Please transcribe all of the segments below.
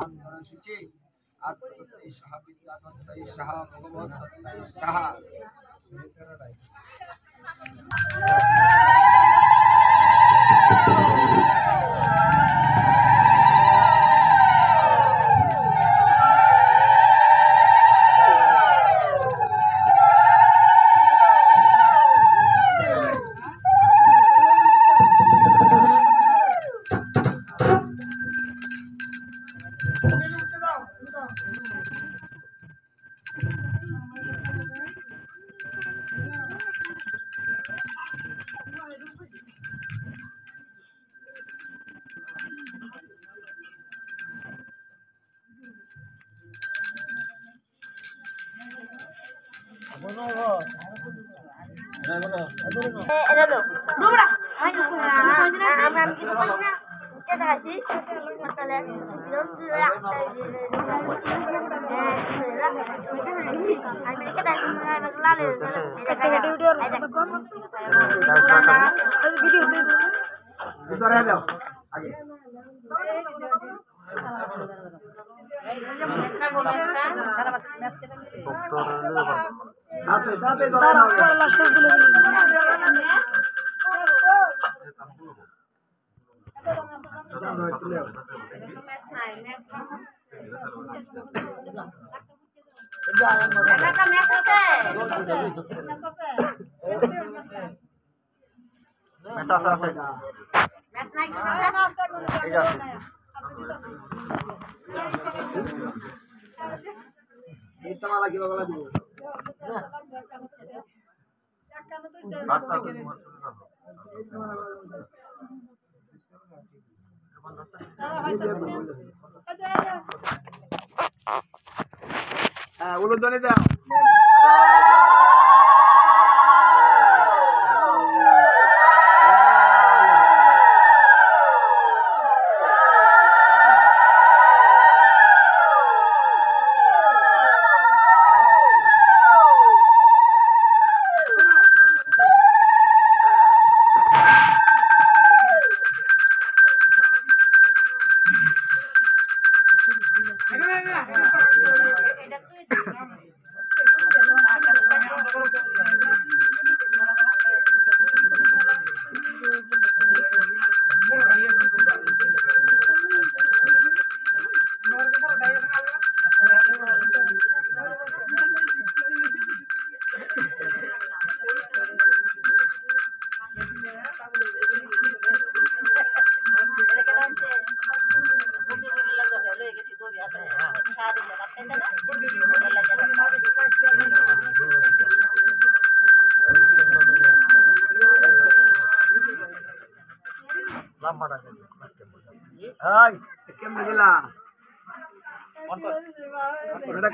आत्मसुचे आत्मतत्त्वै सह विद्यातत्त्वै सह भगवत्तत्त्वै सह উলুধ্বনি দাও।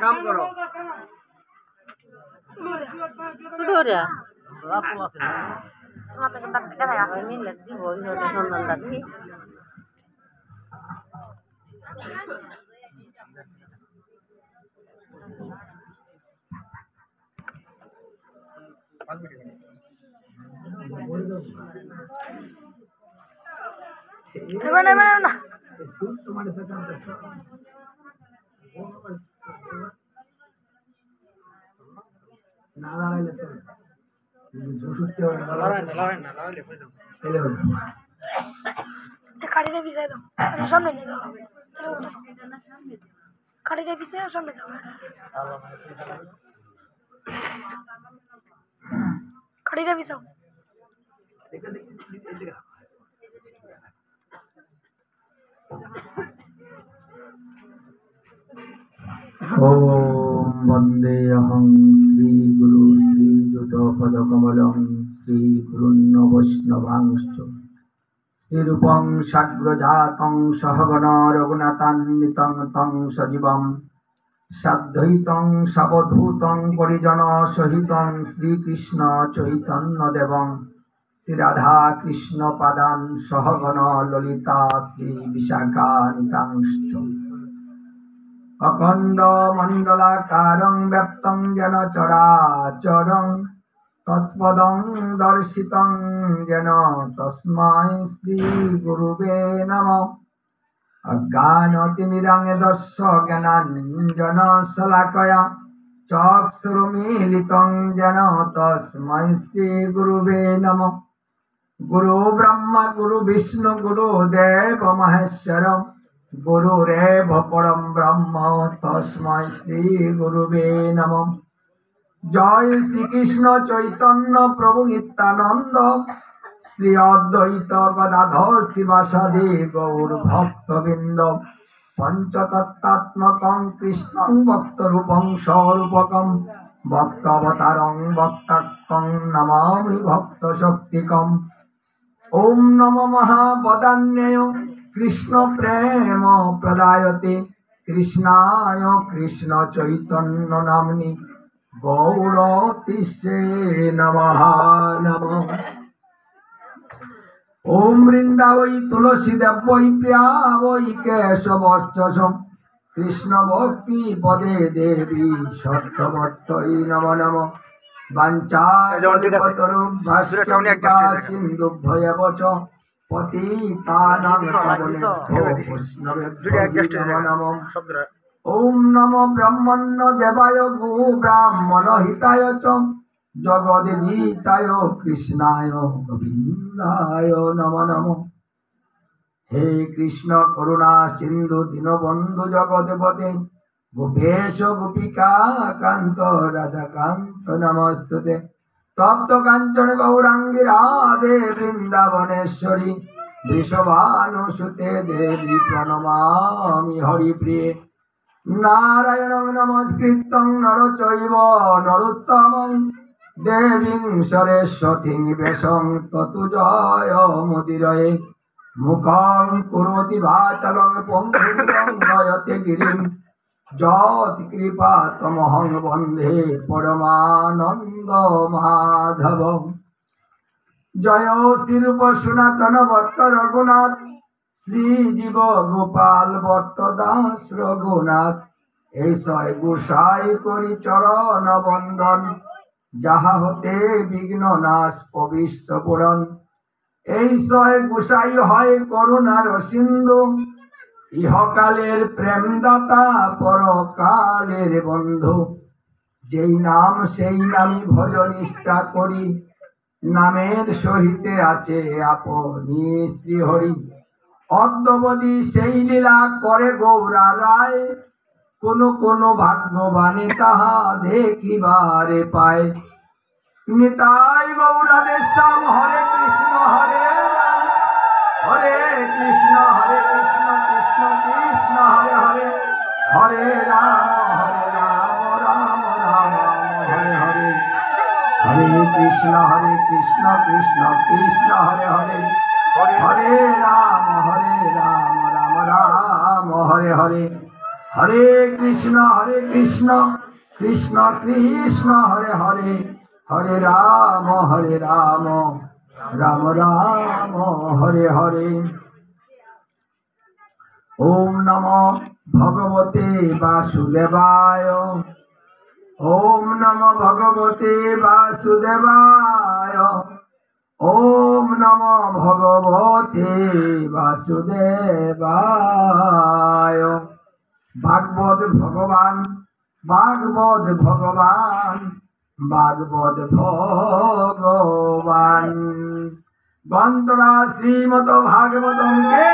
काम करो কাটিটা পিছাই দাও, তুমি সামনে নিয়ে দাও, কাটিটা পিছাই সামনে দাও, কাটিটা পিছাও। ओम वंदेऽहं श्री गुरु श्री युतपदकमलं श्री गुरुन् वैष्णवांश्च श्रीरूपं साग्रजातं सहगण रघुनाथान्वितं तं सजीवं साद्वैतं सावधूतं परिजन सहितं श्रीकृष्ण चैतन्यदेवं श्रीराधा कृष्ण पादान् सहगण ललिता श्री विशाखान्वितांश्च अखंड मंडलाकारं व्याप्तं येन चराचरं तत्पदं दर्शितं येन तस्मै श्री गुरुवे नमः। অজ্ঞানতিমিরাঙ্গদস্য জ্ঞানাঞ্জনশলাকয়া চক্ষুरुन्मीलितं येन तस्मै श्रीगुरुवे नमः। गुरु ब्रह्मा गुरु विष्णु गुरुदेव महेश्वर गुरुरेव परम ब्रह्म तस्मै श्री गुरुवे नमः। जय श्री कृष्ण चैतन्य प्रभु नित्यानंद श्री अद्वैत गदाधर शिवासादि गौर भक्तवृंद पंचतत्त्वात्मकं कृष्णं भक्तरूपं स्वरूपकं भक्तावतारं भक्ताख्यं नमामि भक्तशक्तिकम्। ओम नमो महावदान्याय कृष्ण प्रेम प्रदायते कृष्णाय कृष्ण चैतन्य नाम्नि गौरतिष्ठे नमः नमः। ओम वृंदावै तुलसी देवै प्रिया वै केशवश्च कृष्ण भक्ति पदे देवी सत्यवत्यै नमो नमः। सिन्धुभ्येव च पतितानां पावनेभ्यो वैष्णवेभ्यो नमो नमः। ओम नमो ब्रह्मण्य देवाय गो ब्राह्मण हिताय च जगद्गीताय कृष्णाय गोविन्दाय नमो नमः। हे कृष्ण करुणा सिंधु दीनबंधु जगदेवते गोपेश गोपिका कांत राधा कांत नमस्ते। तप्त कांचन गौरांगी राधे वृंदावनेश्वरी वृषभानुसुते देवी प्रणमामि हरिप्रिये। नारायणं नमस्कृतं नर चैव नरोत्तमं देवीं सरस्वतीं व्यासं ततो जयमुदीरये। मुखं करोति वाचालं पङ्गुं गयते गिरिं यत्कृपा तमहं वन्दे परमानन्द माधवम्। जय श्रीरूप सनातन भट्ट रघुनाथ श्रीजीव गोपाल भट्ट दास रघुनाथ ऐसय गोसाई करि चरण बंदन যাহা হতে বিঘ্ন নাশ অবিষ্ট পুরন। এইসয় গোসাই হয় করুণার সিন্ধু ইহকালের প্রেমদাতা পরকালের বন্ধু। যেই নাম সেই নামই ভজ নিষ্ঠা করি নামের সহিতে আছে আপনি শ্রীহরি। অদ্যবধি সেই লীলা করে গৌরা রায় কোন কোন ভাগ্যবানে তাহা দেখিবারে পায়। নিতাই গৌরাদের শ্যাম হরে কৃষ্ণ হরে হরে কৃষ্ণ কৃষ্ণ কৃষ্ণ হরে হরে হরে রাম রাম রাম হরে হরে। হরে কৃষ্ণ কৃষ্ণ কৃষ্ণ হরে হরে হরে রাম রাম রাম হরে হরে। हरे कृष्ण कृष्ण कृष्ण हरे हरे हरे राम राम राम हरे हरे। ओम नमो भगवते वासुदेवाय ओम नमो भगवते वासुदेवाय ओम नमो भगवते वासुदेवाय। भागवत भगवान भागवत भगवान भागवत भगवान। गंतरा श्रीमद भागवतम के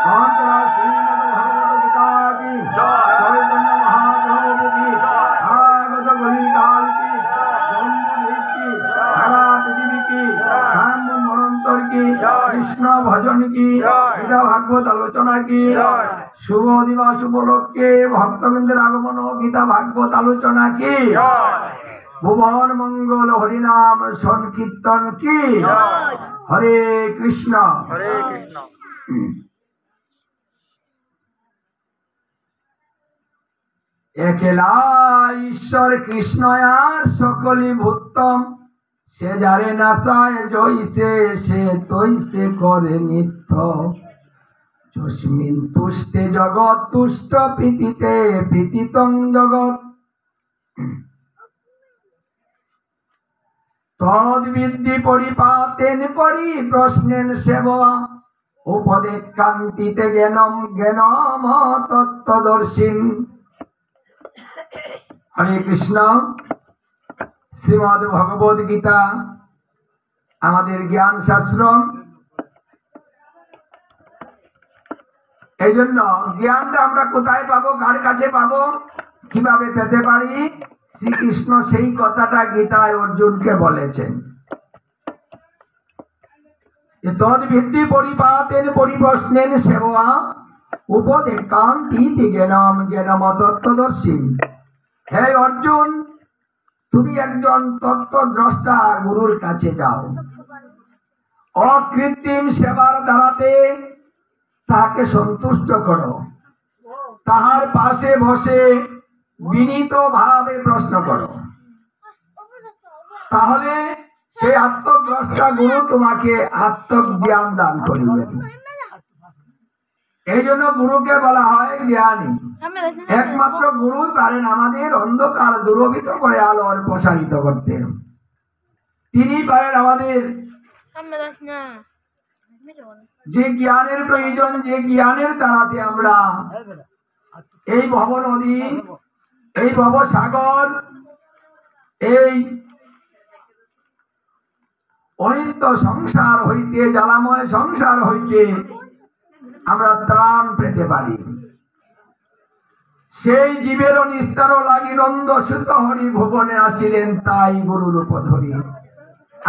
गंतरा श्रीमद भागवत गीता की चैतन्य महाप्रभु की भागवत गीताल की जम्बुद्वीप की सारा पृथ्वी की श्याम मनंतर की कृष्ण भजन की गीता भागवत आलोचना की शुभ दिवस उपलक्षे भक्तवृंदेर आगमन गीता भागवत आलोचना की भुवन मंगल हरिनाम संकीर्तन की हरे कृष्ण। एकला ईश्वर कृष्ण यार सकली भूतम से जारे नासाय जैसे से तैसे करे नित्य। तस्मिन् तुष्टे जगत तुष्ट प्रीतिते प्रीतितं जगत। तद्विद्धि परिपातेन परिप्रश्नेन सेवा উপদে কান্তিতে জ্ঞানম জ্ঞানম তত্ত্বদর্শীন। হরে কৃষ্ণ। শ্রীমদ্ ভগবদ গীতা আমাদের জ্ঞান শাস্ত্র। এই জন্য জ্ঞানটা আমরা কোথায় পাবো, কার কাছে পাবো, কিভাবে পেতে পারি? শ্রীকৃষ্ণ সেই কথাটা গীতায় অর্জুনকে বলেছেন। তদ্ভিত্তি পরিপাতেন পরিপ্রশ্নেন সেবা উপদেকান্তি জ্ঞানম জ্ঞানম তত্ত্বদর্শী। হে অর্জুন, তুমি একজন তত্ত্বদ্রষ্টা গুরুর কাছে যাও। অকৃত্রিম সেবার দ্বারাতে তাকে সন্তুষ্ট করো। তাহার পাশে বসে বিনীত ভাবে প্রশ্ন করো। তাহলে সেই আত্মদ্রষ্টা গুরু তোমাকে আত্মজ্ঞান দান করিবেন। এই জন্য গুরুকে বলা হয় জ্ঞানী। একমাত্র গুরু পারেন আমাদের অন্ধকার দূরভূত করে আলোর প্রসারিত করতে। তিনি পারেন আমাদের যে জ্ঞানের প্রয়োজন, যে জ্ঞানের দ্বারাতে আমরা এই ভব নদী, এই ভব সাগর, এই অনিত্য সংসার হইতে, জ্বালাময় সংসার হইতে আমরা ত্রাণ পেতে পারি। সেই জীবেরও নিস্তার লাগি নন্দ সুত হরি ভুবনে আসিলেন, তাই গুরু রূপ ধরি।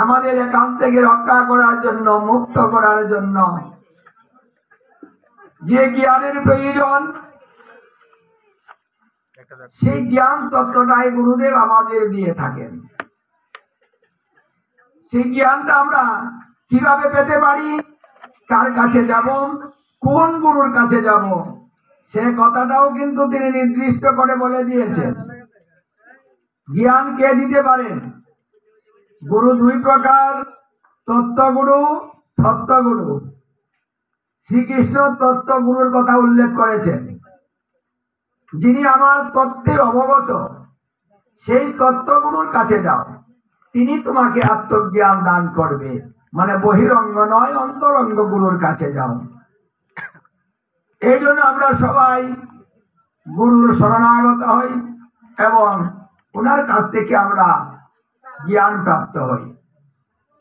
আমাদের এখান থেকে রক্ষা করার জন্য, মুক্ত করার জন্য যে জ্ঞানের প্রয়োজন, সেই জ্ঞান তত্ত্বটাই গুরুদেব আমাদের দিয়ে থাকেন। সেই জ্ঞানটা আমরা কিভাবে পেতে পারি, কার কাছে যাব, কোন গুরুর কাছে যাব, সে কথাটাও কিন্তু তিনি নির্দিষ্ট করে বলে দিয়েছেন। জ্ঞান কে দিতে পারেন? গুরু দুই প্রকার, তত্ত্বগুরু, তত্ত্বগুরু। শ্রীকৃষ্ণ তত্ত্বগুরুর কথা উল্লেখ করেছেন। যিনি আমার তত্ত্বে অবগত, সেই তত্ত্বগুরুর কাছে যাও, তিনি তোমাকে আত্মজ্ঞান দান করবে। মানে বহিরঙ্গ নয়, অন্তরঙ্গ গুরুর কাছে যাও। এই জন্য আমরা সবাই গুরুর শরণাগত হই এবং ওনার কাছ থেকে আমরা জ্ঞান প্রাপ্ত হই।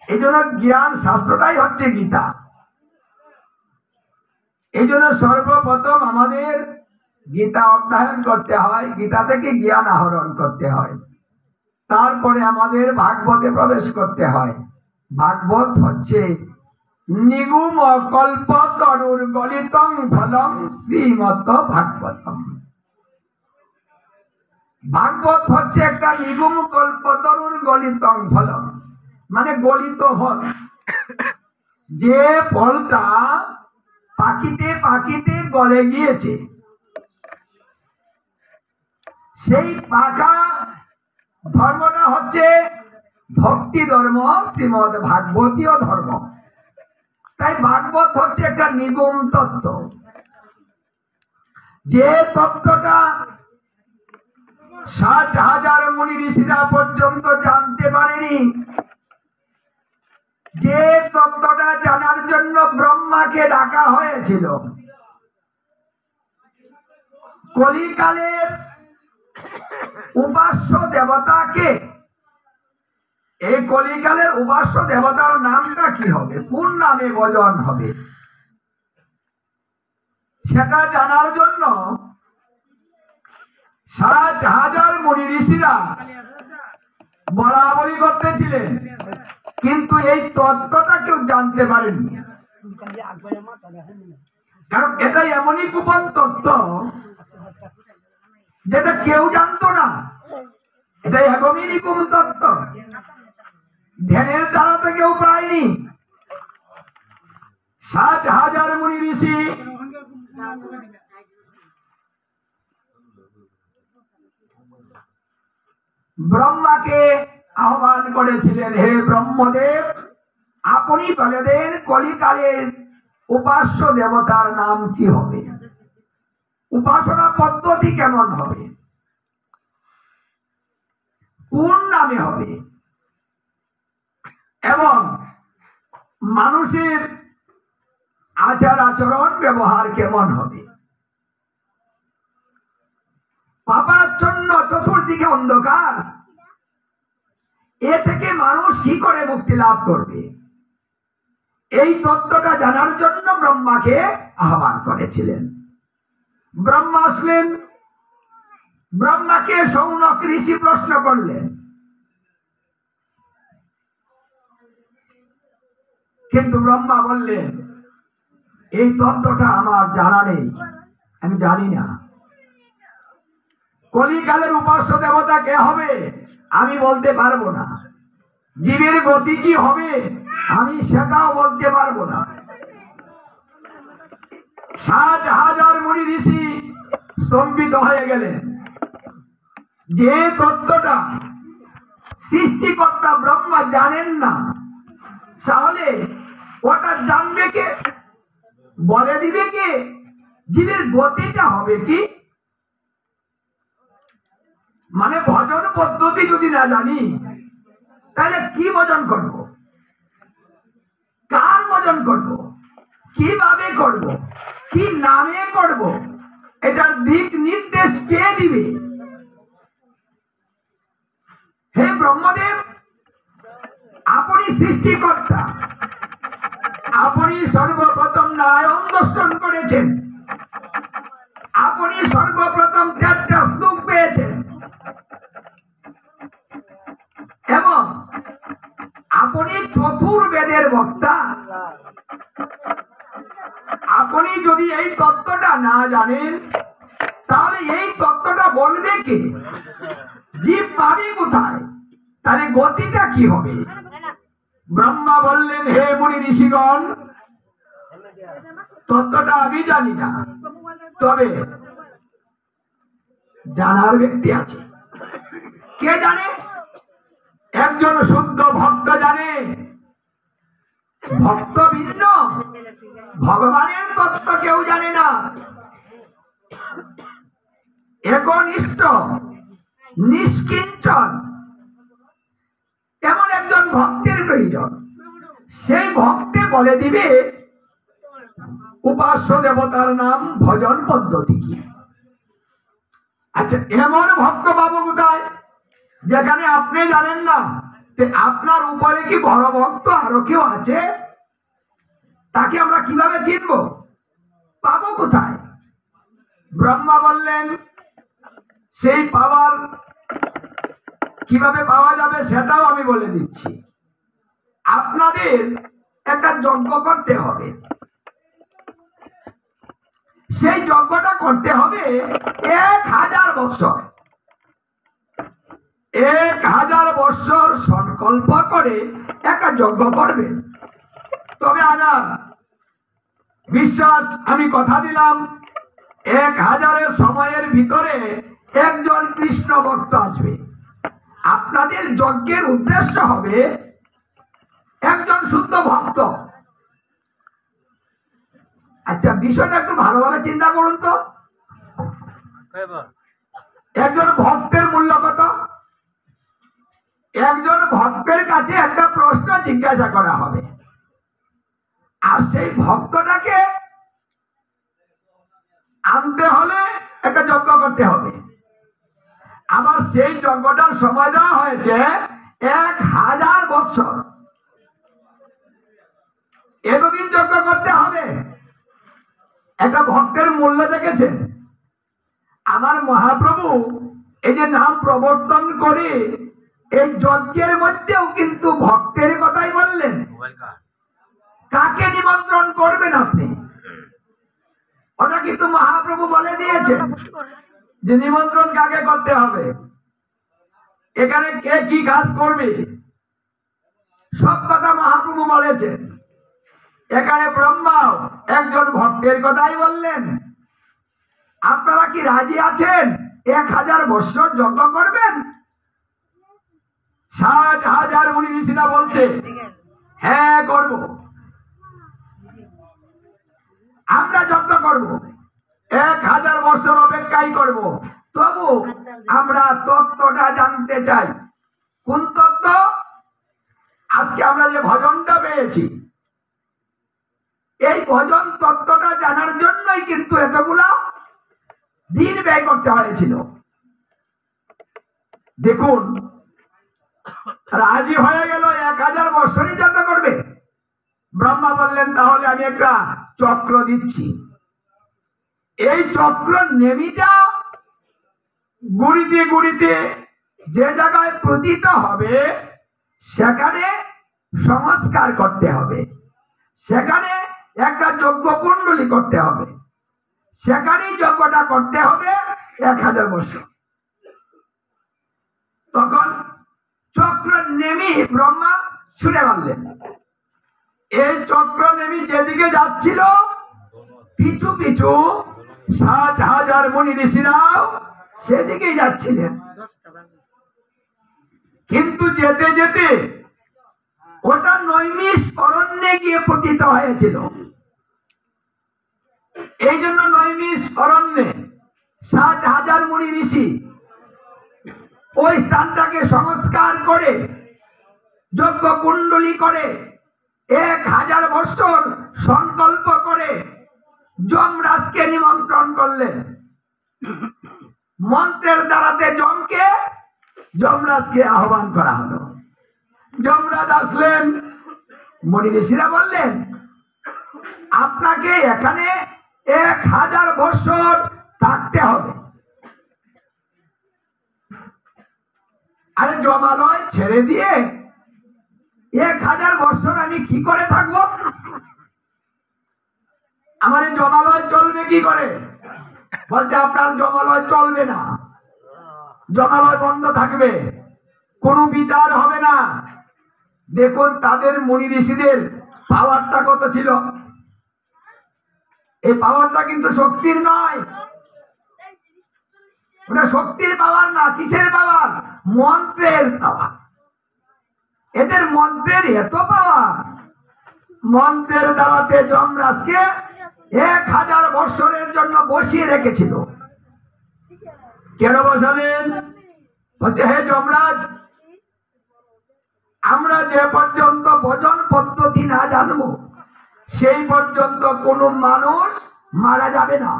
এই জন্য জ্ঞান শাস্ত্রটাই হচ্ছে গীতা। এই জন্য সর্বপ্রথম আমাদের গীতা অধ্যয়ন করতে হয়, গীতা থেকে জ্ঞান আহরণ করতে হয়। তারপরে আমাদের ভাগবতে প্রবেশ করতে হয়। ভাগবত হচ্ছে নিগুম কল্প তরুর গলিতং ফলম শ্রীমত ভাগবতম। ভাগবত হচ্ছে একটা নিগুম কল্প তরুর গলিতং ফলম, মানে গলিত ফল। যে ফলটা পাকিতে পাকিতে গলে গিয়েছে, সেই পাকা ধর্মটা হচ্ছে ভক্তি ধর্ম, শ্রীমদ ভাগবতীয় ধর্ম। তাই ভাগবত হচ্ছে একটা নিগম তত্ত্ব। যে তত্ত্বটা 60,000 মুনি ঋষিরা পর্যন্ত জানতে পারেনি, যে তত্ত্বটা জানার জন্য ব্রহ্মাকে ডাকা হয়েছিল, কলিকালের উপাস্য দেবতাকে, এই কলিকালের উপাস্য দেবতার নামটা কি হবে, কোন নামে ভজন হবে, সেটা জানার জন্য 60,000 মুনি ঋষিরা বলাবলি করতেছিলেন, কিন্তু এই তত্ত্বটা কেউ জানতে পারেনি। কারণ এটা এমনই গোপন তত্ত্ব যেটা কেউ জানতো না। এটা এমনই নিগম তত্ত্ব, ধ্যানের দ্বারা তো কেউ পায়নি। 60,000 মুনি ঋষি ব্রহ্মাকে আহ্বান করেছিলেন, হে ব্রহ্মদেব, আপনি বলে দেন কলিকালের উপাস্য দেবতার নাম কি হবে, উপাসনা পদ্ধতি কেমন হবে, কোন নামে হবে, এবং মানুষের আচার আচরণ ব্যবহার কেমন হবে। পাপাচ্ছন্ন চতুর্দিকে অন্ধকার, এ থেকে মানুষ কি করে মুক্তি লাভ করবে? এই তত্ত্বটা জানার জন্য ব্রহ্মাকে আহ্বান করেছিলেন। ব্রহ্মা আসলেন, ব্রহ্মাকে শৌনক ঋষি প্রশ্ন করলেন, কিন্তু ব্রহ্মা বললেন এই তত্ত্বটা আমার জানা নেই, আমি জানি না। কলিকালের উপাস্য দেবতা কে হবে আমি বলতে পারবো না, জীবের গতি কি হবে আমি সেটাও বলতে পারবো না। 60,000 মুনি ঋষি স্তম্ভিত হয়ে গেলেন। যে তত্ত্বটা সৃষ্টিকর্তা ব্রহ্মা জানেন না, তাহলে ওটা জানবে কে, বলে দিবে কে, জীবের গতিটা হবে কি? মানে ভজন পদ্ধতি যদি না জানি তাহলে কি ভজন করব, কার ভজন করব, কিভাবে করব, কি নামে করব, এটার দিক নির্দেশ কে দিবে? হে ব্রহ্মদেব, আপনি সৃষ্টিকর্তা, আপনি সর্বপ্রথম নারায়ণ দর্শন করেছেন, আপনি সর্বপ্রথম 4টা শ্লোক পেয়েছেন এবং আপনি চতুর্বেদের বক্তা। আপনি যদি এই তত্ত্বটা না জানেন তাহলে এই তত্ত্বটা বলবে কে, জীব পাবে কোথায়, তাহলে গতিটা কি হবে? ব্রহ্মা বললেন হে মুনি ঋষিগণ, তত্ত্বটা আমি জানি না, তবে জানার ব্যক্তি আছে। কে জানে? একজন শুদ্ধ ভক্ত জানে। ভক্ত ভিন্ন, ভগবানের তত্ত্ব কেউ জানে না। একনিষ্ঠ নিষ্কিঞ্চন এমন একজন ভক্তের প্রয়োজন। সেই ভক্তে বলে দিবে উপাস্য দেবতার নাম, ভজন পদ্ধতি কি। আচ্ছা, এমন ভক্ত পাবো কোথায় যেখানে আপনি জানেন না? আপনার উপরে কি বড় ভক্ত আরো কেউ আছে? তাকে আমরা কিভাবে চিনব, পাবো কোথায়? ব্রহ্মা বললেন সেই পাওয়ার কিভাবে পাওয়া যাবে সেটাও আমি বলে দিচ্ছি। আপনাদের একটা যজ্ঞ করতে হবে। সেই যজ্ঞটা করতে হবে 1000 বছর। 1000 বছর সংকল্প করে একটা যজ্ঞ করবেন। তবে আমার বিশ্বাস, আমি কথা দিলাম 1000 সময়ের ভিতরে একজন কৃষ্ণ ভক্ত আসবে। আপনাদের যজ্ঞের উদ্দেশ্য হবে একজন শুদ্ধ ভক্ত। আচ্ছা, বিষয়টা একটু ভালোভাবে চিন্তা করুন তো। একজন ভক্তের মূল্য কত? একজন ভক্তের কাছে একটা প্রশ্ন জিজ্ঞাসা করা হবে, আর সেই ভক্তটাকে আনতে হলে একটা যজ্ঞ করতে হবে। আবার সেই যজ্ঞটার সময় দেওয়া হয়েছে 1000 বছর। এতদিন যজ্ঞ করতে হবে। একটা ভক্তের মূল্য দেখেছেন? আমার মহাপ্রভু এই যে নাম প্রবর্তন করে এই যজ্ঞের মধ্যেও কিন্তু ভক্তের কথাই বললেন। কাকে নিমন্ত্রণ করবেন আপনি, ওটা কিন্তু মহাপ্রভু বলে দিয়েছেন যে নিমন্ত্রণ কাকে করতে হবে, এখানে কে কি কাজ করবে, সব কথা মহাপ্রভু বলেছেন। এখানে ব্রহ্মাও একজন ভক্তের কথাই বললেন। আপনারা কি রাজি আছেন 1000 বছর যজ্ঞ করবেন? 60,000 মুনি ঋষিরা বলছে হ্যাঁ করব, আমরা যজ্ঞ করব, 1000 বছর অপেক্ষাই করব। তবু আমরা তত্ত্বটা জানতে চাই। কোন তত্ত্ব? আজকে আমরা যে ভজনটা পেয়েছি, এই ভজন তত্ত্বটা জানার জন্যই কিন্তু এতগুলা দিন ব্যয় করতে হয়েছিল। দেখুন, রাজি হয়ে গেল 1000 বছরই যত করবে। ব্রহ্মা বললেন, তাহলে আমি একটা চক্র দিচ্ছি। এই চক্র নেমিটা গুড়িতে গুড়িতে যে জায়গায় প্রতীত হবে সেখানে সংস্কার করতে হবে, সেখানে একটা যজ্ঞ কুণ্ডলী করতে হবে, সেখানেই যজ্ঞটা করতে হবে 1000 বছর। তখন চক্র নেমি ব্রহ্মা ছুড়ে মারলেন। এই চক্র নেমি যেদিকে যাচ্ছিল পিছু পিছু 60,000 মুনি ঋষিরাও সেদিকেই যাচ্ছিলেন। কিন্তু যেতে যেতে ওটা নৈমিষ অরণ্যে গিয়ে পতিত হয়েছিল। এই জন্য নৈমিষ অরণ্যে 60,000 মুনি ঋষি ওই স্থানটাকে সংস্কার করে যজ্ঞ কুণ্ডলী করে 1000 বছর সংকল্প করে যমরাজকে নিমন্ত্রণ করলেন। মন্ত্রের দ্বারাতে যমরাজকে আহ্বান করা হলো। যমরাজ আসলেন। মুনি ঋষিরা বললেন, আপনাকে এখানে 1000 বছর থাকতে হবে। আরে জমালয় ছেড়ে দিয়ে 1000 বছর আমি কি করে থাকবো? আমার এই জমালয় চলবে কি করে? বলছে, আপনার জমালয় চলবে না, জমালয় বন্ধ থাকবে, কোনো বিচার হবে না। দেখুন তাদের মুনি ঋষিদের পাওয়ারটা কত ছিল। এই পাওয়ারটা কিন্তু শক্তির নয়, ওটা শক্তির পাওয়ার না। কিসের পাওয়ার? মন্ত্রের পাওয়ার। এদের মন্ত্রের এত পাওয়ার, মন্ত্রের দ্বারাতে যমরাজকে 1000 বছরের জন্য বসিয়ে রেখেছিল। কেন বসালেন? বলছে, হে যমরাজ, আমরা যে পর্যন্ত ভজন পদ্ধতি না জানবো সেই পর্যন্ত কোনো মানুষ মারা যাবে না,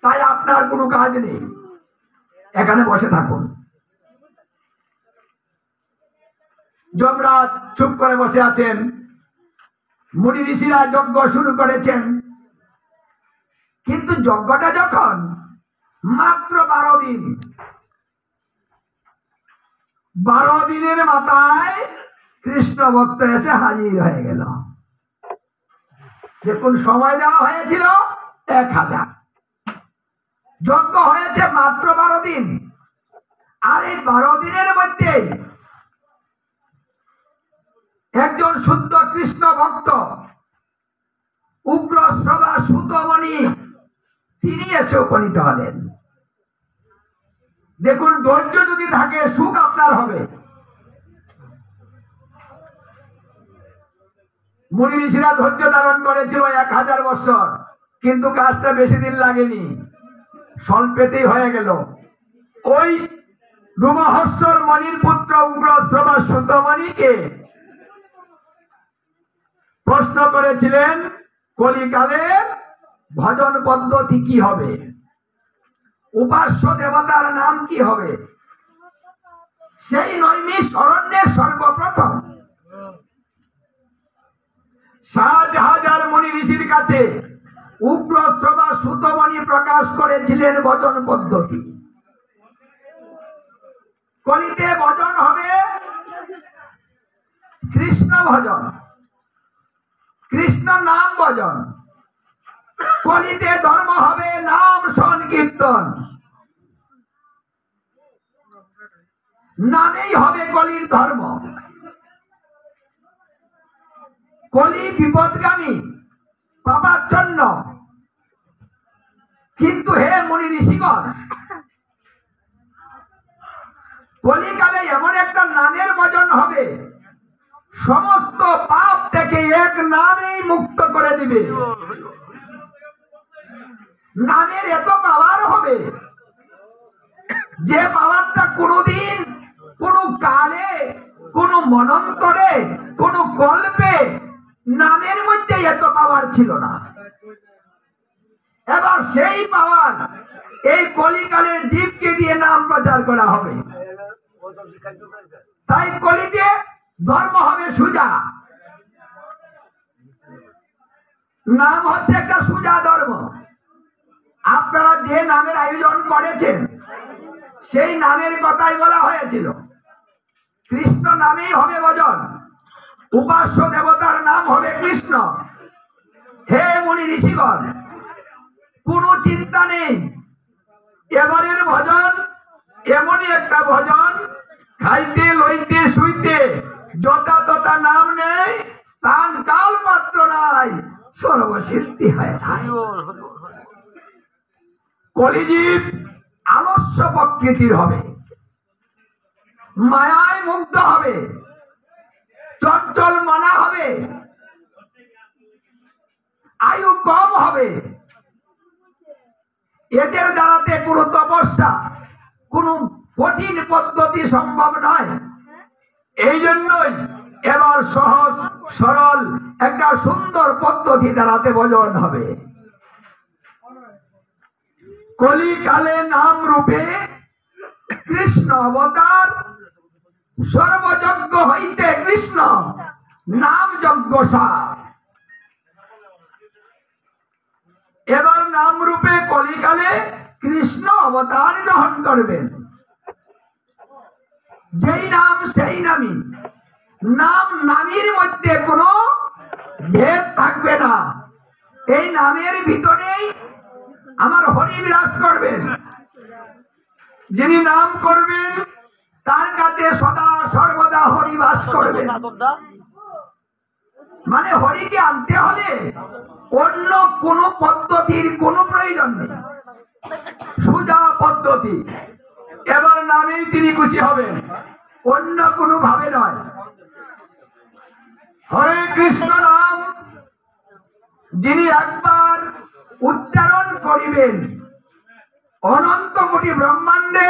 তাই আপনার কোনো কাজ নেই, এখানে বসে থাকুন। যমরাজ চুপ করে বসে আছেন। মুনি ঋষিরা যজ্ঞ শুরু করেছেন। কিন্তু যজ্ঞটা যখন মাত্র 12 দিন, 12 দিনের মাথায় কৃষ্ণ ভক্ত এসে হাজির হয়ে গেল। দেখুন, সময় দেওয়া হয়েছিল 1000, যজ্ঞ হয়েছে মাত্র 12 দিন। আর এই 12 দিনের মধ্যে একজন শুদ্ধ কৃষ্ণ ভক্ত উগ্রশ্রবা সুতমণি তিনি এসে উপনীত হলেন। দেখুন, ধৈর্য যদি থাকে সুখ আপনার হবে। মুনি ঋষিরা ধৈর্য ধারণ করেছিল 1000 বছর, কিন্তু কাজটা বেশি দিন লাগেনি, স্বল্পেতেই হয়ে গেল। ওই রুমহর্ষর মণির পুত্র উগ্রশ্রবা সুতমণিকে প্রশ্ন করেছিলেন, কলিকালের ভজন পদ্ধতি কি হবে, উপাস্য দেবতার নাম কি হবে। সেই নৈমিষ অরণ্যের সর্বপ্রথম 60,000 মুনি ঋষির কাছে উগ্রশ্রবা সুতমণি প্রকাশ করেছিলেন ভজন পদ্ধতি। কলিতে ভজন হবে কৃষ্ণ ভজন, কৃষ্ণ নাম ভজন। কলিতে ধর্ম হবে নাম সংকীর্তন, নামেই হবে কলির ধর্ম। কলি বিপদগামী পাবার জন্য। কিন্তু হে মুনি ঋষিগণ, কলিকালে এমন একটা নামের ভজন হবে সমস্ত পাপ থেকে এক নামেই মুক্ত করে দিবে। নামের এত পাওয়ার হবে যে পাওয়ারটা কোনোদিন কোনো কালে, কোনো মনন্তরে, কোনো কল্পে নামের মধ্যে এত পাওয়ার ছিল না। এবার সেই পাওয়ার এই কলিকালের জীবকে দিয়ে নাম প্রচার করা হবে। তাই কলিতে ধর্ম হবে সুজা। নাম হচ্ছে একটা সুজা ধর্ম। আপনারা যে নামের আয়োজন করেছেন সেই নামের কথাই বলা হয়েছিল। কৃষ্ণ নামেই হবে ভজন, উপাস্য দেবতার নাম হবে কৃষ্ণ। হে মুনি ঋষিগণ, কোনো চিন্তা নেই। এবারের ভজন এমনই একটা ভজন, খাইতে লইতে শুইতে যথা তথা নাম নেই, স্থান কাল পাত্র নাই, সর্বসিদ্ধি হয়ে যায়। কলিজীব আলস্য প্রকৃতির হবে, মায়ায় মুগ্ধ হবে, চঞ্চল মনা হবে, আয়ু কম হবে। এদের দ্বারাতে কোনো তপস্যা, কোনো কঠিন পদ্ধতি সম্ভব নয়। এই জন্যই এবার সহজ সরল একটা সুন্দর পদ্ধতি দ্বারাতে ভজন হবে। কলিকালে নাম রূপে কৃষ্ণ অবতার, সর্বযজ্ঞ হইতে কৃষ্ণ নাম যজ্ঞ সার। এবার নাম রূপে কলিকালে কৃষ্ণ অবতার গ্রহণ করবেন। যেই নাম সেই নামই, নাম নামের মধ্যে কোনো ভেদ থাকবে না। এই নামের ভিতরেই আমার হরি বিরাজ করবেন। যিনি নাম করবেন তার কাছে সদা সর্বদা হরি বাস করবেন। মানে হরিকে আনতে হলে অন্য কোন পদ্ধতির কোনো প্রয়োজন নেই, সুজা পদ্ধতি। এবার নামেই তিনি খুশি হবেন, অন্য কোনো ভাবে নয়। হরে কৃষ্ণ নাম যিনি একবার উচ্চারণ করিবেন, অনন্ত কোটি ব্রহ্মাণ্ডে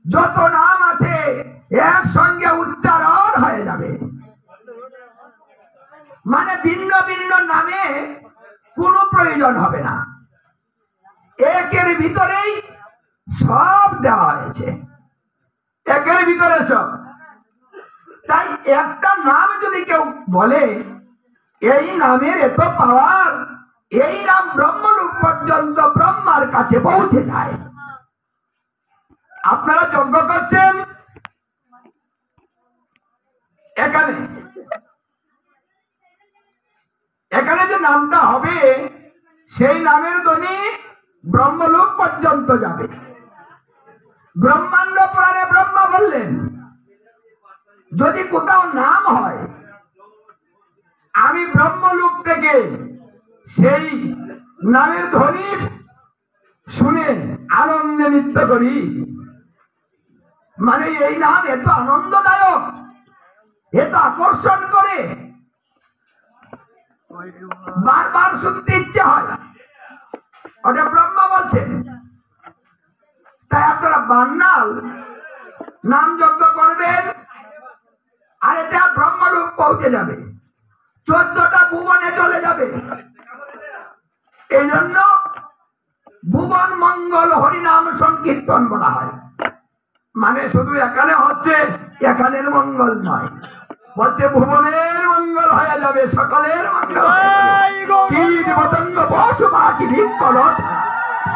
যত নাম আছে একসঙ্গে উচ্চারণ হয়ে যাবে। মানে ভিন্ন ভিন্ন নামে কোনো প্রয়োজন হবে না, একের ভিতরেই সব দেওয়া হয়েছে, একের ভিতরে সব। তাই একটা নাম যদি কেউ বলে এই নামের এত পাওয়ার, এই নাম ব্রহ্মলোক পর্যন্ত ব্রহ্মার কাছে পৌঁছে যায়। আপনারা যজ্ঞ করছেন এখানে, এখানে যে নামটা হবে সেই নামের ধ্বনি ব্রহ্মলোক পর্যন্ত যাবে। ব্রহ্মাণ্ড পুরাণে ব্রহ্মা বললেন, যদি কোথাও নাম হয় আমি ব্রহ্মলোক থেকে সেই নামের ধ্বনি শুনে আনন্দে নৃত্য করি। মানে এই নাম এত আনন্দদায়ক, এত আকর্ষণ করে, বারবার শুনতে ইচ্ছে হয়। ওটা ব্রহ্মা বলছেন। তাই আপনারা বান্নাল নাম যজ্ঞ করবেন, আর এটা ব্রহ্মলোক পৌঁছে যাবে, 14টা ভুবনে চলে যাবে। এই জন্য ভুবন মঙ্গল হরিনাম সংকীর্তন বলা হয়। মানে শুধু এখানে হচ্ছে এখানের মঙ্গল নয়, বলছে ভুবনের মঙ্গল হয়ে যাবে, সকলের মঙ্গল হয়ে যাবে। কীট পতঙ্গ পশু পাখি বৃক্ষলতা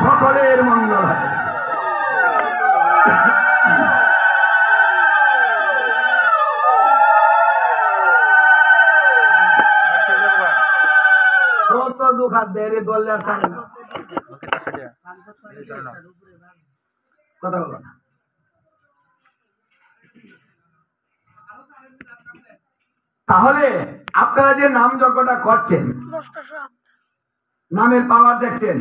সকলের মঙ্গল হয়ে যাবে। কথা বলো না। তাহলে আপনারা যে নাম যজ্ঞটা করছেন, নামের পাওয়ার দেখছেন।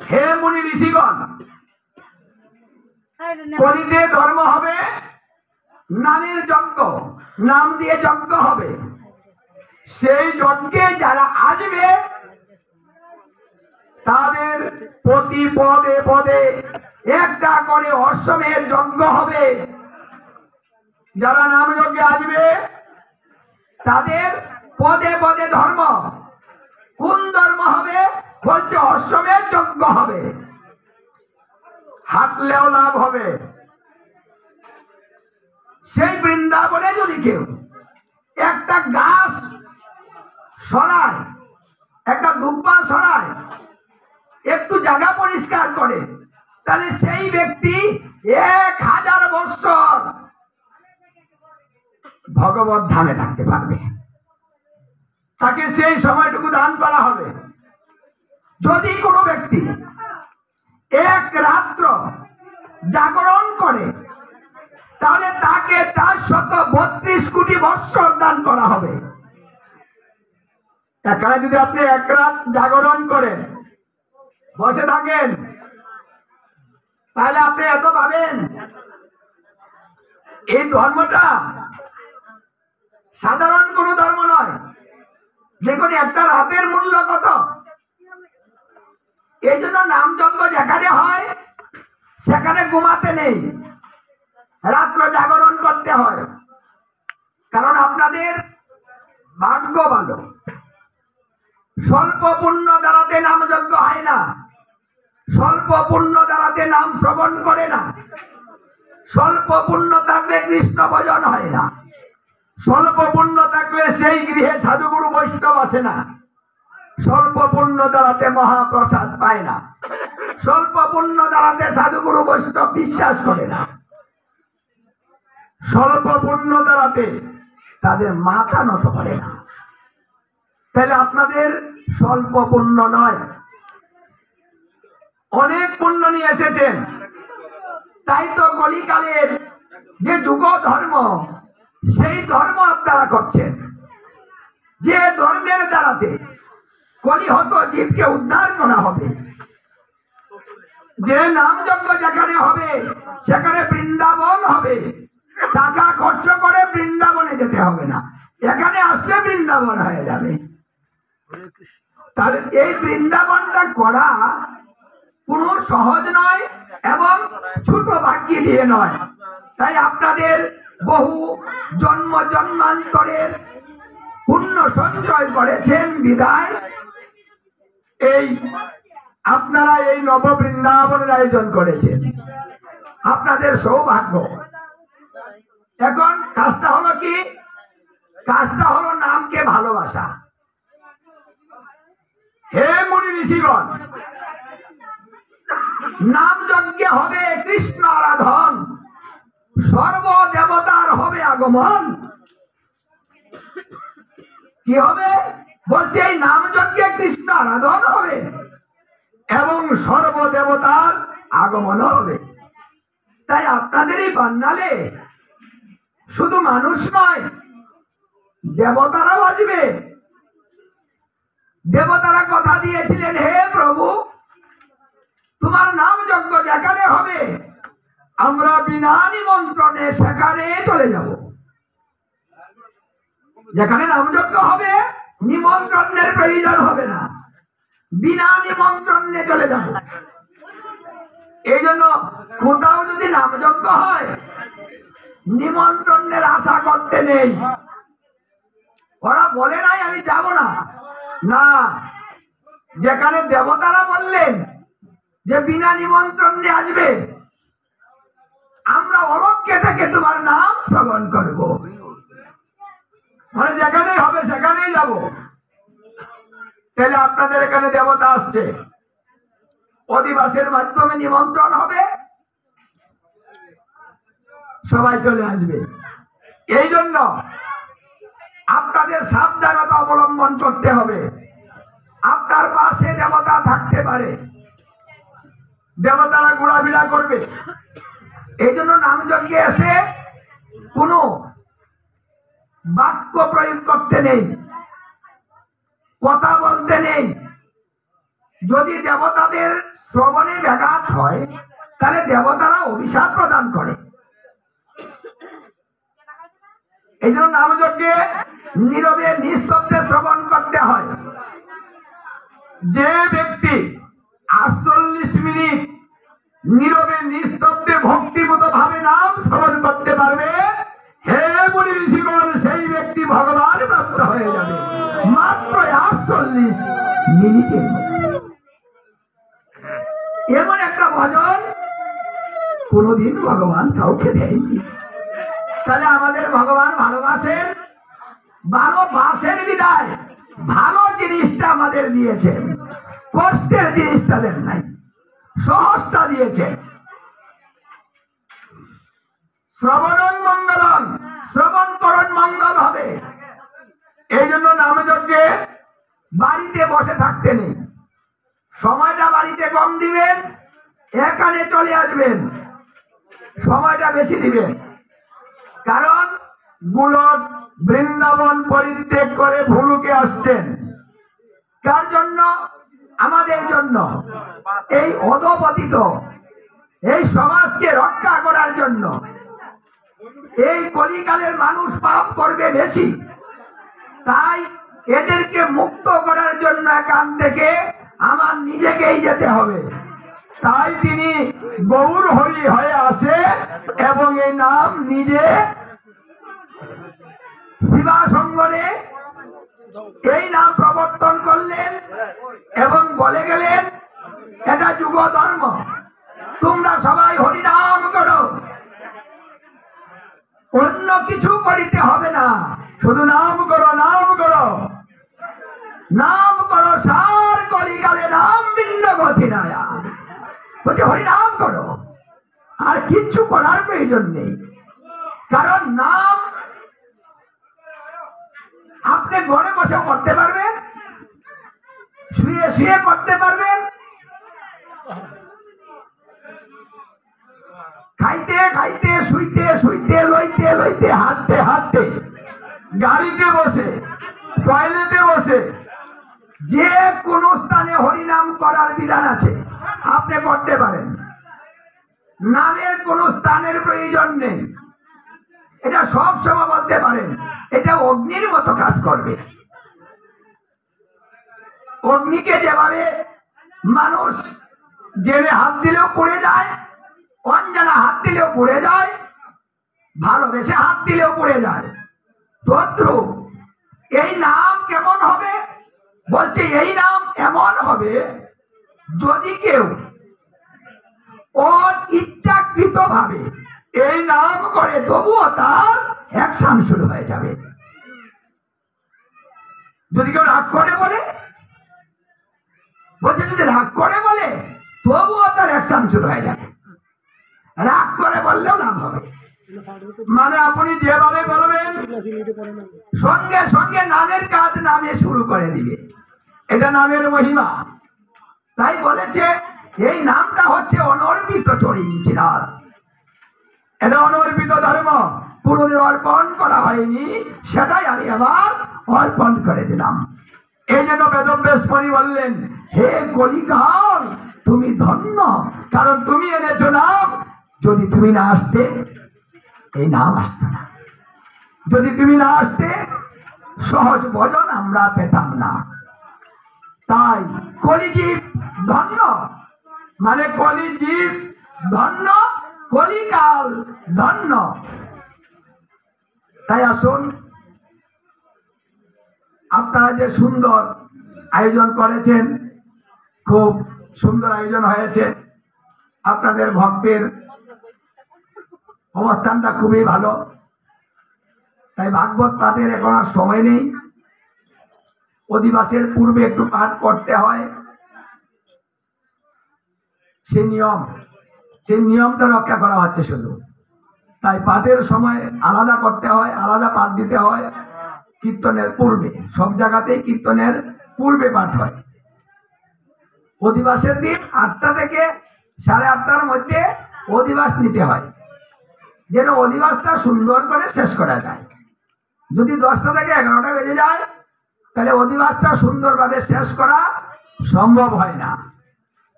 হে মুনি ঋষিগণ, কলিতে ধর্ম হবে নামের যজ্ঞ, নাম দিয়ে যজ্ঞ হবে। সেই যজ্ঞে যারা আসবে তাদের প্রতি পদে পদে একটা করে অশ্বমেধ যজ্ঞ হবে। যারা নাম যজ্ঞে আসবে তাদের পদে পদে ধর্ম। কোন ধর্ম হবে? বলছে অশ্বমেধ যজ্ঞ হবে, হাঁটলেও লাভ হবে। সেই বৃন্দাবনে যদি কেউ একটা গাছ সরায়, একটা দুব্বা সরায়, একটু জায়গা পরিষ্কার করে, তাহলে সেই ব্যক্তি 1000 বৎসর ভগবত ধামে থাকতে পারবে। তাকে সেই সময়টুকু দান করা হবে। যদি কোনো ব্যক্তি এক রাত্র জাগরণ করে, তাহলে তাকে 432 কোটি বৎসর দান করা হবে। এখানে যদি আপনি এক রাত জাগরণ করেন, বসে থাকেন, তাহলে আপনি এত পাবেন। এই ধর্মটা সাধারণ কোনো ধর্ম নয়। দেখুন একটা রাতের মূল্য কত। এই জন্য নাম যজ্ঞ যেখানে হয় সেখানে ঘুমাতে নেই, রাত্র জাগরণ করতে হয়। কারণ আপনাদের ভাগ্য ভালো, স্বল্প পুণ্য দ্বারাতে নাম যজ্ঞ হয় না, স্বল্প পুণ্য দ্বারাতে নাম শ্রবণ করে না, স্বল্প পুণ্য থাকলে কৃষ্ণ ভজন হয় না, স্বল্প পুণ্য থাকলে সেই গৃহে সাধুগুরু বৈষ্ণব আসে না, স্বল্প পুণ্য দ্বারাতে মহাপ্রসাদ পায় না, স্বল্প পুণ্য দ্বারাতে সাধুগুরু বৈষ্ণব বিশ্বাস করে না, স্বল্প পুণ্য দ্বারাতে তাদের মাথা নত করে না। তাহলে আপনাদের স্বল্প পুণ্য নয়, অনেক পুণ্য নিয়ে এসেছেন। তাই তো কলিকালের যে যুগ ধর্ম, সেই ধর্ম আপনারা করছেন। যে ধর্মের দ্বারাতে কলিহত জীবকে উদ্ধার করা হবে, যে নাম যজ্ঞ যেখানে হবে সেখানে বৃন্দাবন হবে। টাকা খরচ করে বৃন্দাবনে যেতে হবে না, এখানে আসলে বৃন্দাবন হয়ে যাবে। তাহলে এই বৃন্দাবনটা করা কোনো সহজ নয় এবং ছোট বাক্য দিয়ে নয়। তাই আপনাদের বহু জন্ম জন্মান্তরের পুণ্য সঞ্চয় করেছেন বিদায় এই আপনারা এই নব বৃন্দাবনের আয়োজন করেছেন। আপনাদের সৌভাগ্য। এখন কাজটা হলো কি? কাজটা হলো নামকে ভালোবাসা। হে মুনি ঋষিগণ, নাম যজ্ঞে হবে কৃষ্ণ আরাধন, সর্ব দেবতার হবে আগমন। কি হবে? বলছে এই নাম যজ্ঞে কৃষ্ণ আরাধন হবে এবং সর্ব দেবতার আগমন হবে। তাই আপনাদের এই বান্নালে শুধু মানুষ নয়, দেবতারাও আসবে। দেবতারা কথা দিয়েছিলেন, হে প্রভু, তোমার নাম যজ্ঞ যেখানে হবে আমরা বিনা নিমন্ত্রণে সেখানে চলে যাব। যেখানে নাম যজ্ঞ হবে নিমন্ত্রণের প্রয়োজন হবে না, বিনা নিমন্ত্রণে চলে যাব। এই জন্য কোথাও যদি নাম যজ্ঞ হয় নিমন্ত্রণের আশা করতে নেই। ওরা বলে নাই আমি যাব না, না, যেখানে দেবতারা বললেন যে বিনা নিমন্ত্রণে আসবে, আমরা অলক্ষ্যে থেকে তোমার নাম শ্রবণ করব, মানে যেখানেই হবে সেখানেই যাব। তাহলে আপনাদের এখানে দেবতা আসছে, অধিবাসের মাধ্যমে নিমন্ত্রণ হবে, সবাই চলে আসবে। এই জন্য আপনাদের সাবধানতা অবলম্বন করতে হবে। আপনার পাশে দেবতা থাকতে পারে, দেবতারা ঘোরাফেরা করবে। এই জন্য নাম যজ্ঞে এসে কোনো বাক্য প্রয়োগ করতে নেই, কথা বলতে নেই। যদি দেবতাদের শ্রবণে ব্যাঘাত হয় তাহলে দেবতারা অভিশাপ প্রদান করে। এই জন্য নাম যজ্ঞে নীরবে নিস্তব্ধে শ্রবণ করতে হয়। যে ব্যক্তি 48 মিনিট নীরবে নিস্তব্ধে ভক্তিমত ভাবে নাম শ্রবণ করতে পারবে, হে মুনি ঋষিগণ, সেই ব্যক্তি ভগবান প্রাপ্ত হয়ে যাবে। মিনিটের মধ্যে। এমন একটা ভজন কোনোদিন ভগবান কাউকে দেয়নি। তাহলে আমাদের ভগবান ভালোবাসেন, ভালোবাসেন বিদায় ভালো জিনিসটা আমাদের দিয়েছেন, কষ্টের জিনিসটা দেন নাই, সহজটা দিয়েছেন। শ্রবণং মঙ্গলং, শ্রবণ করণ মঙ্গল হবে। এই জন্য নামযজ্ঞে বাড়িতে বসে থাকতে নেই, সময়টা বাড়িতে কম দিবেন, এখানে চলে আসবেন, সময়টা বেশি দিবেন। কারণ গোলক বৃন্দাবন পরিত্যাগ করে ভুলুকে আসছেন কার জন্য? আমাদের জন্য। এই অধপতিত এই সমাজকে রক্ষা করার জন্য। এই কলিকালের মানুষ পাপ করবে বেশি, তাই এদেরকে মুক্ত করার জন্য এখান থেকে আমার নিজেকেই যেতে হবে। তাই তিনি গৌর হরি হয়ে আসে এবং এই নাম নিজে শিবাসঙ্গনে এই নাম প্রবর্তন করলেন এবং বলে গেলেন এটা যুগ ধর্ম, তোমরা সবাই হরিনাম করো, অন্য কিছু করিতে হবে না, শুধু নাম করো, নাম করো, নাম করো, সার কলিকালে নাম ভিন্ন গতি নায়া। বলছে হরিনাম করো, আর কিচ্ছু করার প্রয়োজন নেই। কারণ নাম আপনি ঘরে বসে করতে পারবেন, শুয়ে শুয়ে করতে পারবেন, খাইতে খাইতে, শুইতে শুইতে, লইতে লইতে, হাঁটতে হাঁটতে, গাড়িতে বসে, টয়লেটে বসে, যে কোন স্থানে হরিনাম করার বিধান আছে, আপনি করতে পারেন। নামের কোন স্থানের প্রয়োজন নেই, এটা সব সময় বলতে পারেন। এটা অগ্নির মতো কাজ করবে। অগ্নিকে যেভাবে মানুষ জেনে হাত দিলেও পুড়ে যায়, অঞ্জনা হাত দিলেও পুড়ে যায়, ভালোবেসে হাত দিলেও পুড়ে যায়, তদ্রূপ এই নাম কেমন হবে? বলছে এই নাম এমন হবে যদি কেউ ওর ইচ্ছাকৃত ভাবে এই নাম করে, তবুও তার অ্যাকশন শুরু হয়ে যাবে। যদি কেউ রাগ করে বলে, বলছে যদি রাগ করে বলে, তবুও তার অ্যাকশন শুরু হয়ে যাবে। রাগ করে বললেও নাম হবে। মানে আপনি যেভাবে বলবেন সঙ্গে সঙ্গে নামের কাজ নামে শুরু করে দিবে। এটা নামের মহিমা। তাই বলেছে এই নামটা হচ্ছে অনর্পিত চরিচিরাত, এটা অনর্পিত ধর্ম, পুরোদের অর্পণ করা হয়নি, সেটাই আমি আবার অর্পণ করে দিলাম। এই জন্য বেদব্যাসমণি বললেন হে কলিকাল তুমি ধন্য, কারণ তুমি এনেছো নাম। যদি তুমি না আসতে এই নাম আসতো না, যদি তুমি না আসতে সহজ ভজন আমরা পেতাম না। তাই কলিজীব ধন্য, মানে কলিজীব ধন্য, কলিকাল ধন্য। তাই আসুন, আপনারা যে সুন্দর আয়োজন করেছেন, খুব সুন্দর আয়োজন হয়েছে। আপনাদের ভক্তের অবস্থানটা খুবই ভালো। তাই ভাগবত পাঠের এখন আর সময় নেই, অধিবাসের পূর্বে একটু পাঠ করতে হয়, সেই নিয়মটা রক্ষা করা হচ্ছে শুধু। তাই পাঠের সময় আলাদা করতে হয়, আলাদা পাঠ দিতে হয়। কীর্তনের পূর্বে সব জায়গাতেই কীর্তনের পূর্বে পাঠ হয়। অধিবাসের দিন 8টা থেকে 8:30টার মধ্যে অধিবাস নিতে হয়, যেন অধিবাসটা সুন্দর করে শেষ করা যায়। যদি 10টা থেকে 11টা বেজে যায় তাহলে অধিবাসটা সুন্দরভাবে শেষ করা সম্ভব হয় না।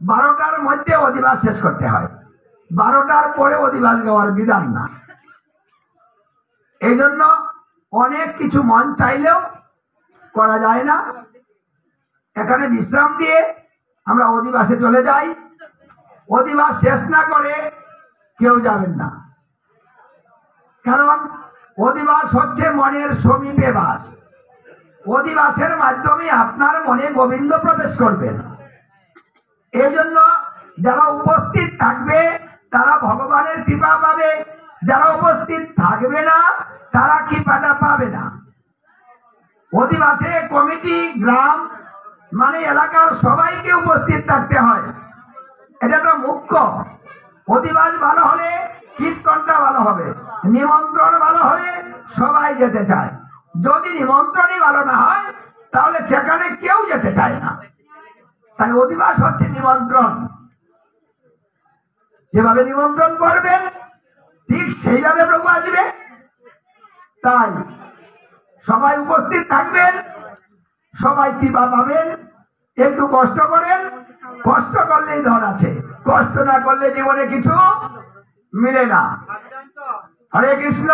12টার মধ্যে অধিবাস শেষ করতে হয়, 12টার পরে অধিবাস গাওয়ার বিধান না। এই জন্য অনেক কিছু মন চাইলেও করা যায় না। এখানে বিশ্রাম দিয়ে আমরা অধিবাসে চলে যাই, অধিবাস শেষ না করে কেউ যাবেন না। কারণ অধিবাস হচ্ছে মনের সমীপে বাস। অধিবাসের মাধ্যমে আপনার মনে গোবিন্দ প্রবেশ করবেন। এই জন্য যারা উপস্থিত থাকবে তারা ভগবানের কৃপা পাবে, যারা উপস্থিত থাকবে না তারা কৃপাটা পাবে না। অধিবাসে কমিটি, গ্রাম মানে এলাকার সবাইকে উপস্থিত থাকতে হয়, এটা তো মুখ্য। অধিবাস ভালো হলে কীর্তনটা ভালো হবে, নিমন্ত্রণ ভালো হলে সবাই যেতে চায়। যদি নিমন্ত্রণই ভালো না হয় তাহলে সেখানে কেউ যেতে চায় না। তাই অধিবাস হচ্ছে নিমন্ত্রণ। যেভাবে নিমন্ত্রণ করবেন ঠিক সেইভাবে প্রভু আসবে। তাই সবাই উপস্থিত থাকবেন, সবাই কৃপা পাবেন। একটু কষ্ট করেন, কষ্ট করলেই ধন আছে, কষ্ট না করলে জীবনে কিছু মিলে না। হরে কৃষ্ণ।